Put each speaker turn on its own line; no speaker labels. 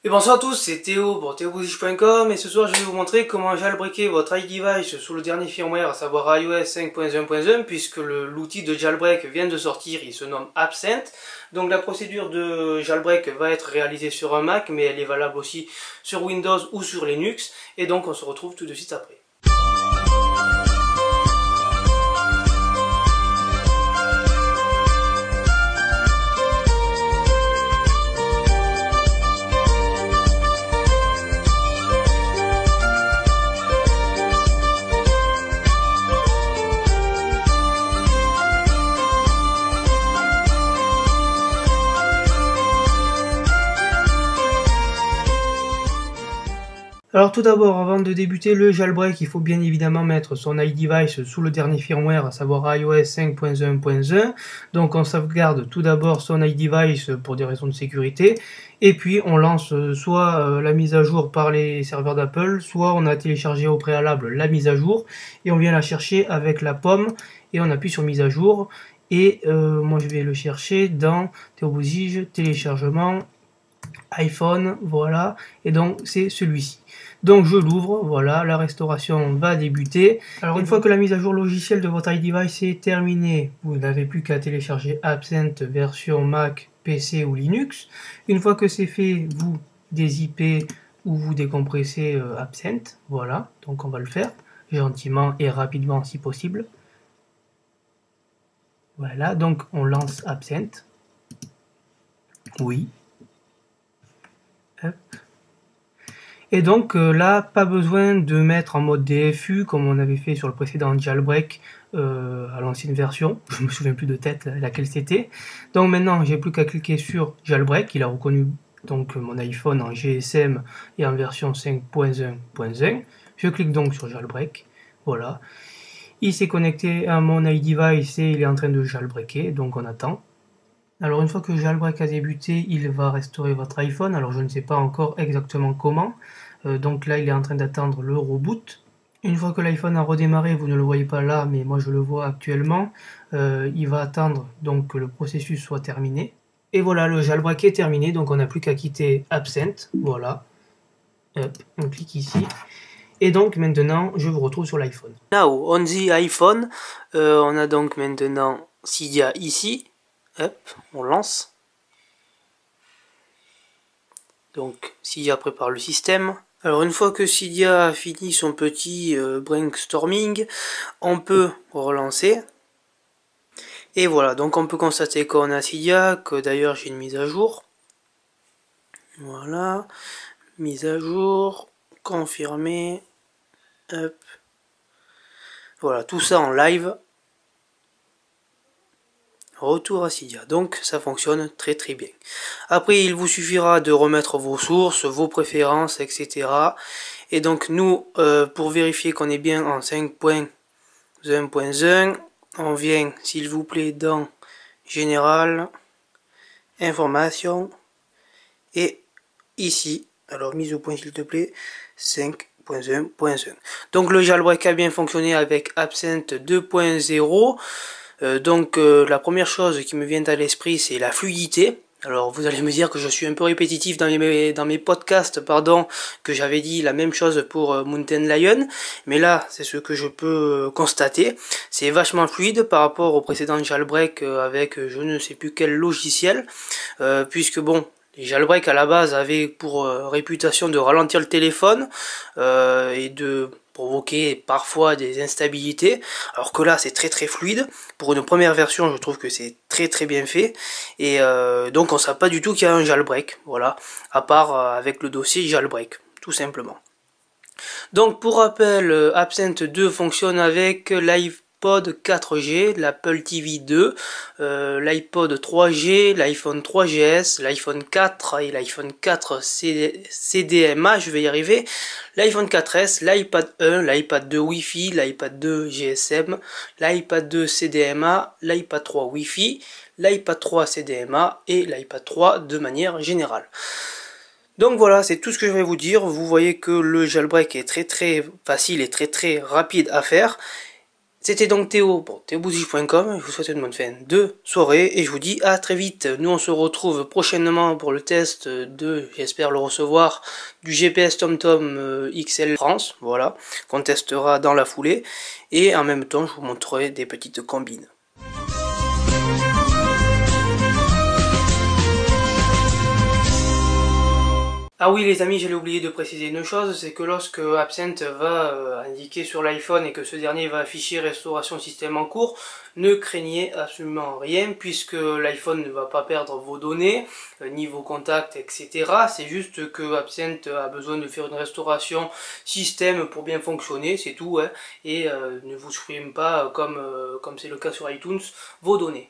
Et bonsoir à tous, c'est Théo pour théobouziche.com et ce soir je vais vous montrer comment jailbreaker votre iDevice sous le dernier firmware, à savoir iOS 5.1.1 puisque l'outil de jailbreak vient de sortir, il se nomme Absent. Donc la procédure de jailbreak va être réalisée sur un Mac mais elle est valable aussi sur Windows ou sur Linux et donc on se retrouve tout de suite après. Alors tout d'abord, avant de débuter le jailbreak, il faut bien évidemment mettre son iDevice sous le dernier firmware, à savoir iOS 5.1.1. Donc on sauvegarde tout d'abord son iDevice pour des raisons de sécurité, et puis on lance soit la mise à jour par les serveurs d'Apple, soit on a téléchargé au préalable la mise à jour, et on vient la chercher avec la pomme, et on appuie sur mise à jour, et moi je vais le chercher dans Théobouziche, téléchargement, iPhone, voilà, et donc c'est celui-ci. Donc je l'ouvre, voilà, la restauration va débuter. Alors une fois que la mise à jour logicielle de votre iDevice est terminée, vous n'avez plus qu'à télécharger Absent version Mac, PC ou Linux. Une fois que c'est fait, vous dézippez ou vous décompressez Absent, voilà, donc on va le faire gentiment et rapidement si possible. Voilà, donc on lance Absent. Oui. Hop. Et donc là, pas besoin de mettre en mode DFU comme on avait fait sur le précédent jailbreak à l'ancienne version. Je me souviens plus de tête laquelle c'était. Donc maintenant, j'ai plus qu'à cliquer sur jailbreak. Il a reconnu donc mon iPhone en GSM et en version 5.1.1. Je clique donc sur jailbreak. Voilà. Il s'est connecté à mon iDevice et il est en train de jailbreaker. Donc on attend. Alors une fois que jailbreak a débuté, il va restaurer votre iPhone. Alors je ne sais pas encore exactement comment. Donc là il est en train d'attendre le reboot. Une fois que l'iPhone a redémarré, vous ne le voyez pas là, mais moi je le vois actuellement. Il va attendre donc que le processus soit terminé. Et voilà, le jailbreak est terminé, donc on n'a plus qu'à quitter Absent. Voilà. Hop, on clique ici. Et donc maintenant, je vous retrouve sur l'iPhone. Now, on the iPhone, on a donc maintenant Cydia ici. Hop, on lance. Donc Cydia prépare le système. Alors une fois que Cydia a fini son petit brainstorming, on peut relancer. Et voilà, donc on peut constater qu'on a Cydia, que d'ailleurs j'ai une mise à jour. Voilà, mise à jour, confirmer. Hop. Voilà, tout ça en live. Retour à Cydia, donc ça fonctionne très très bien. Après il vous suffira de remettre vos sources, vos préférences, etc. Et donc nous, pour vérifier qu'on est bien en 5.1.1, on vient s'il vous plaît dans Général, Information, et ici, alors mise au point s'il te plaît, 5.1.1. Donc le jailbreak a bien fonctionné avec Absent 2.0. Donc la première chose qui me vient à l'esprit, c'est la fluidité. Alors vous allez me dire que je suis un peu répétitif dans mes podcasts, pardon, que j'avais dit la même chose pour Mountain Lion, mais là c'est ce que je peux constater. C'est vachement fluide par rapport au précédent jailbreak avec je ne sais plus quel logiciel, puisque bon, les jailbreaks à la base avaient pour réputation de ralentir le téléphone et de provoquer parfois des instabilités, alors que là c'est très très fluide. Pour une première version je trouve que c'est très très bien fait, et donc on ne sait pas du tout qu'il y a un jailbreak, voilà, à part avec le dossier jailbreak, tout simplement. Donc pour rappel, Absent 2 fonctionne avec l'iPod 4G, l'Apple TV 2, l'iPod 3G, l'iPhone 3GS, l'iPhone 4 et l'iPhone 4 CDMA, je vais y arriver, l'iPhone 4S, l'iPad 1, l'iPad 2 Wi-Fi, l'iPad 2 GSM, l'iPad 2 CDMA, l'iPad 3 Wi-Fi, l'iPad 3 CDMA et l'iPad 3 de manière générale. Donc voilà, c'est tout ce que je vais vous dire. Vous voyez que le jailbreak est très très facile et très très rapide à faire. C'était donc Théo pour théoboutique.com, je vous souhaite une bonne fin de soirée et je vous dis à très vite. Nous on se retrouve prochainement pour le test de, j'espère le recevoir, du GPS TomTom XL France, voilà, qu'on testera dans la foulée et en même temps je vous montrerai des petites combines. Ah oui les amis, j'allais oublier de préciser une chose, c'est que lorsque Absent va indiquer sur l'iPhone et que ce dernier va afficher restauration système en cours, ne craignez absolument rien puisque l'iPhone ne va pas perdre vos données, ni vos contacts, etc. C'est juste que Absent a besoin de faire une restauration système pour bien fonctionner, c'est tout, hein, et ne vous supprime pas comme c'est le cas sur iTunes, vos données.